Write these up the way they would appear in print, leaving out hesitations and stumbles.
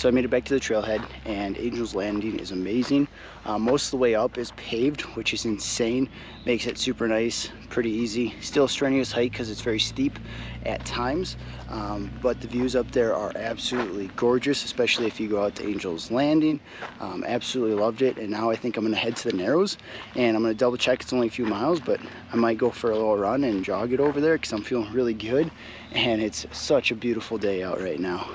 So I made it back to the trailhead, and Angel's Landing is amazing. Most of the way up is paved, which is insane. Makes it super nice, pretty easy. Still a strenuous hike because it's very steep at times, but the views up there are absolutely gorgeous, especially if you go out to Angel's Landing. Absolutely loved it, and now I think I'm going to head to the Narrows, and I'm going to double check. It's only a few miles, but I might go for a little run and jog it over there because I'm feeling really good, and it's such a beautiful day out right now.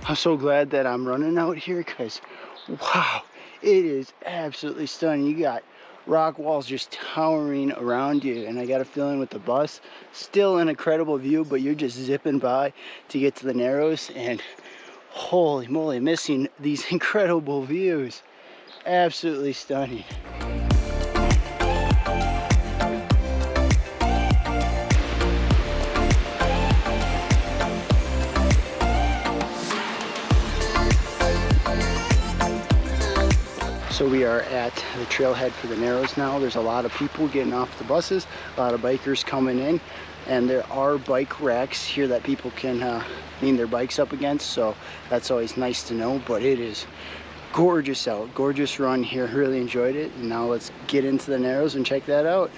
I'm so glad that I'm running out here because, wow, it is absolutely stunning. You got rock walls just towering around you, and I got a feeling with the bus, still an incredible view, but you're just zipping by to get to the Narrows, and holy moly, missing these incredible views. Absolutely stunning. So we are at the trailhead for the Narrows now. There's a lot of people getting off the buses, a lot of bikers coming in, and there are bike racks here that people can lean their bikes up against, so that's always nice to know. But it is gorgeous out, gorgeous run here, really enjoyed it. And now let's get into the Narrows and check that out.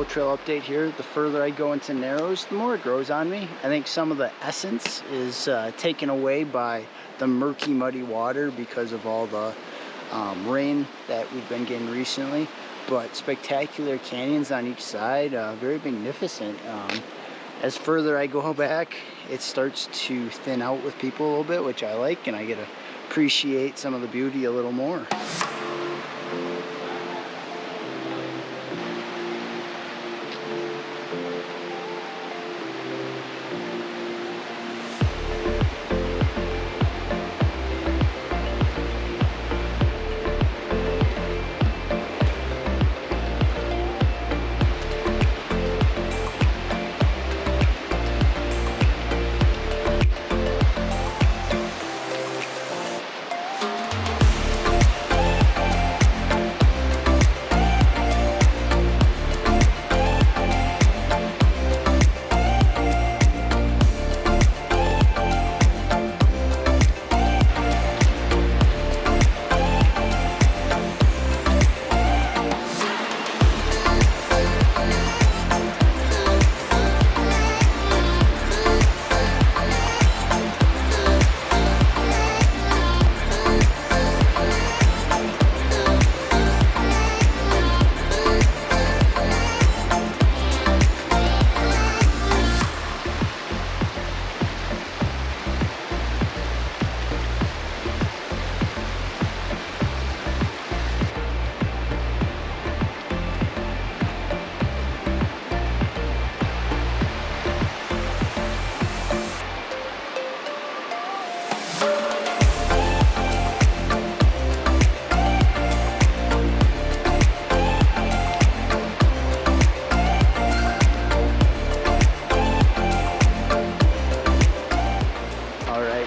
Trail update here. The further I go into Narrows, the more it grows on me. I think some of the essence is taken away by the murky, muddy water because of all the rain that we've been getting recently. But spectacular canyons on each side, very magnificent. As further I go back, it starts to thin out with people a little bit, which I like, and I get to appreciate some of the beauty a little more.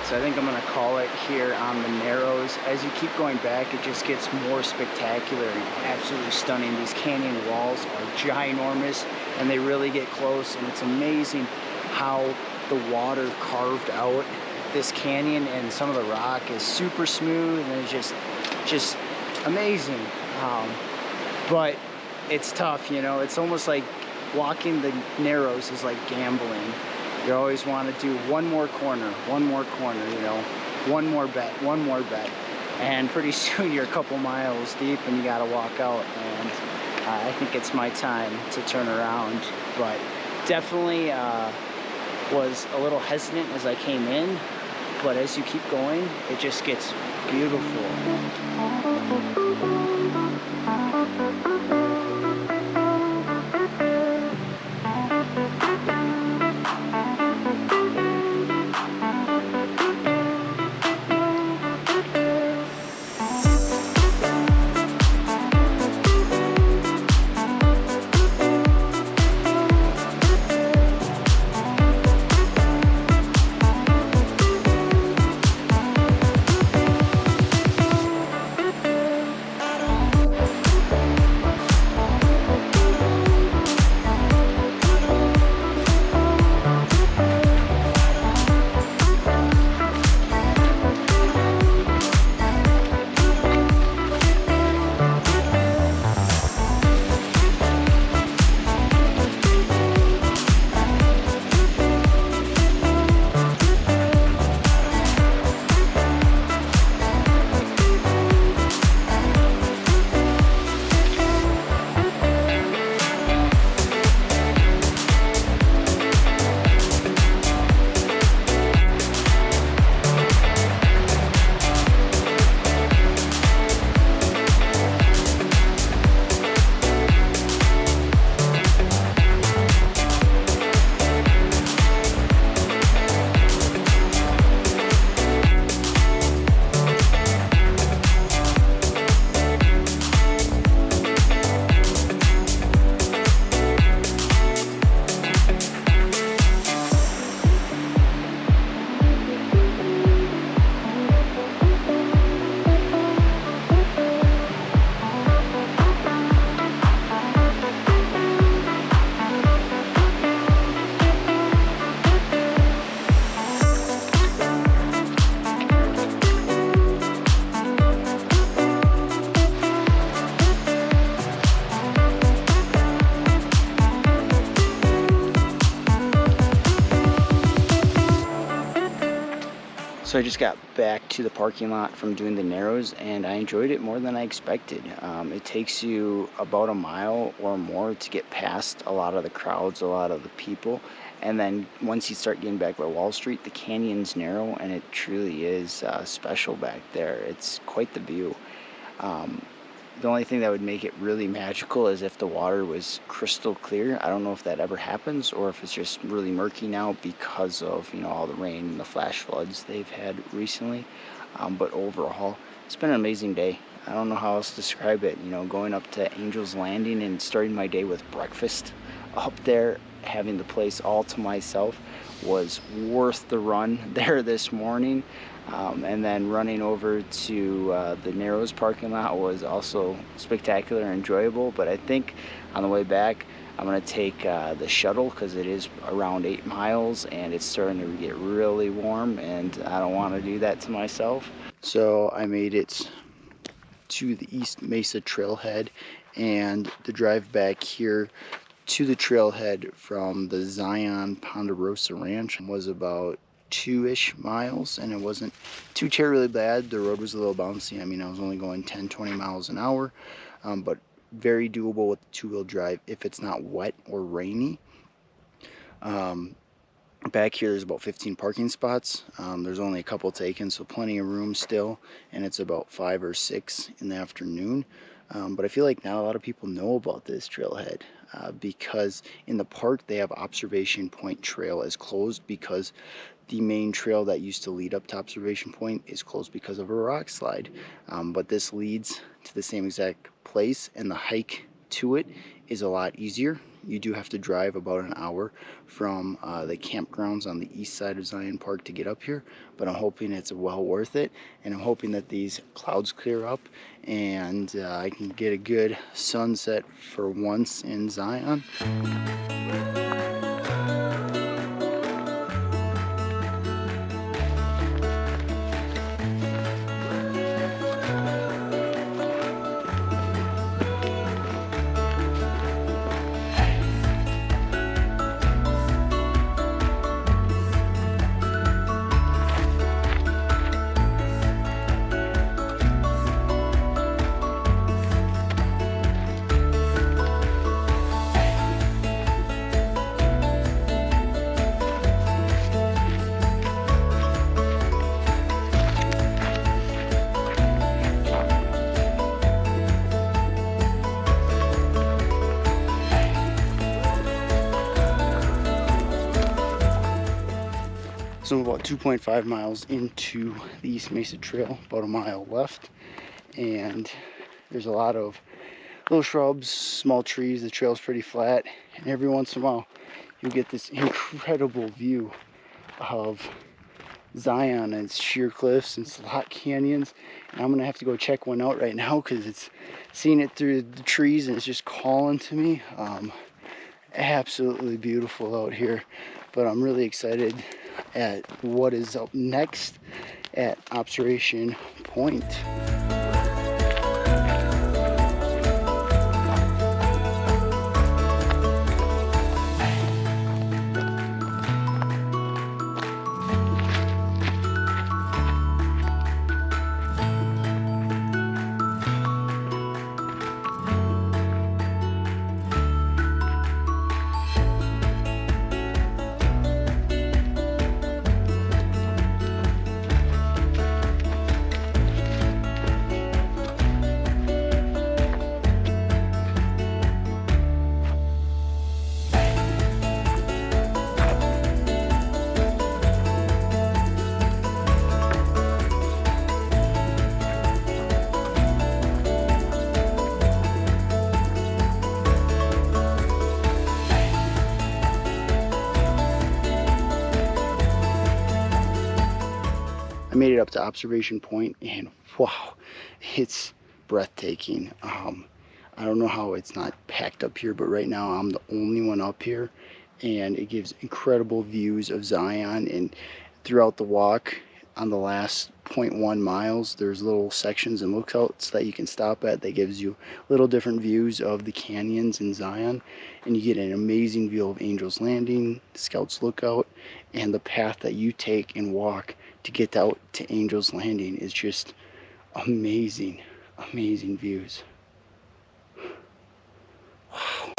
So I think I'm gonna call it here on the Narrows. As you keep going back, it just gets more spectacular and absolutely stunning. These canyon walls are ginormous and they really get close, and it's amazing how the water carved out this canyon, and some of the rock is super smooth and it's just amazing. But it's tough, you know. It's almost like walking the Narrows is like gambling. You always want to do one more corner, you know, one more bet. And pretty soon you're a couple miles deep and you got to walk out. And I think it's my time to turn around. But definitely was a little hesitant as I came in. But as you keep going, it just gets beautiful. So I just got back to the parking lot from doing the Narrows, and I enjoyed it more than I expected. It takes you about a mile or more to get past a lot of the crowds, a lot of the people, And then once you start getting back by Wall Street, the canyon's narrow, and it truly is special back there. It's quite the view. The only thing that would make it really magical is if the water was crystal clear. I don't know if that ever happens, or if it's just really murky now because of, you know, all the rain and the flash floods they've had recently. But overall, it's been an amazing day. I don't know how else to describe it. You know, going up to Angel's Landing and starting my day with breakfast up there, having the place all to myself, was worth the run there this morning. And then running over to the Narrows parking lot was also spectacular and enjoyable. But I think on the way back, I'm going to take the shuttle, because it is around 8 miles and it's starting to get really warm, and I don't want to do that to myself. So I made it to the East Mesa Trailhead, and the drive back here to the trailhead from the Zion Ponderosa Ranch was about 2-ish miles, and it wasn't too terribly bad. The road was a little bouncy. I mean, I was only going 10-20 miles an hour, but very doable with the 2-wheel drive if it's not wet or rainy. Back here there's about 15 parking spots. There's only a couple taken, so plenty of room still, and it's about 5 or 6 in the afternoon. But I feel like not a lot of people know about this trailhead, because in the park they have Observation Point Trail is closed because the main trail that used to lead up to Observation Point is closed because of a rock slide. But this leads to the same exact place, and the hike to it is a lot easier. You do have to drive about an hour from the campgrounds on the east side of Zion Park to get up here, but I'm hoping it's well worth it, and I'm hoping that these clouds clear up and I can get a good sunset for once in Zion. So I'm about 2.5 miles into the East Mesa Trail, about a mile left, and there's a lot of little shrubs, small trees. The trail's pretty flat, and every once in a while you get this incredible view of Zion and its sheer cliffs and slot canyons. And I'm gonna have to go check one out right now because it's seeing it through the trees and it's just calling to me. Absolutely beautiful out here, but I'm really excited at what is up next at Observation Point. I made it up to Observation Point, and wow, it's breathtaking. I don't know how it's not packed up here, but right now I'm the only one up here, and it gives incredible views of Zion. And throughout the walk on the last 0.1 miles, there's little sections and lookouts that you can stop at that gives you little different views of the canyons in Zion, and you get an amazing view of Angel's Landing, Scouts Lookout, and the path that you take and walk to get out to Angel's Landing is just amazing, amazing views. Wow.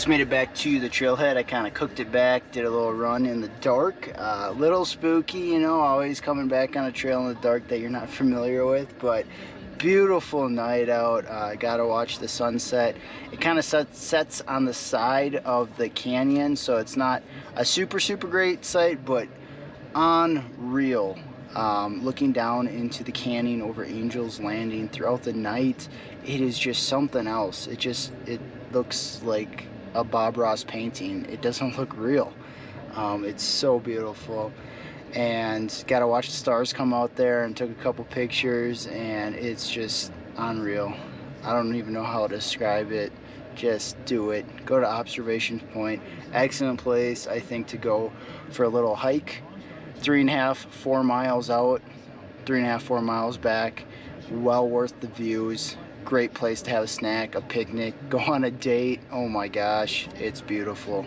Just made it back to the trailhead. I kind of cooked it back, did a little run in the dark. Little spooky, you know, always coming back on a trail in the dark that you're not familiar with, but beautiful night out. Gotta watch the sunset. It kind of sets on the side of the canyon, so it's not a super great sight, but unreal. Looking down into the canyon over Angel's Landing throughout the night, it is just something else. It looks like a Bob Ross painting. It doesn't look real. It's so beautiful, and gotta watch the stars come out there, and took a couple pictures, and it's just unreal. I don't even know how to describe it. Just do it. Go to observation point. Excellent place, I think, to go for a little hike. 3.5, 4 miles out, 3.5, 4 miles back. Well worth the views. Great place to have a snack, a picnic, go on a date. Oh my gosh, it's beautiful.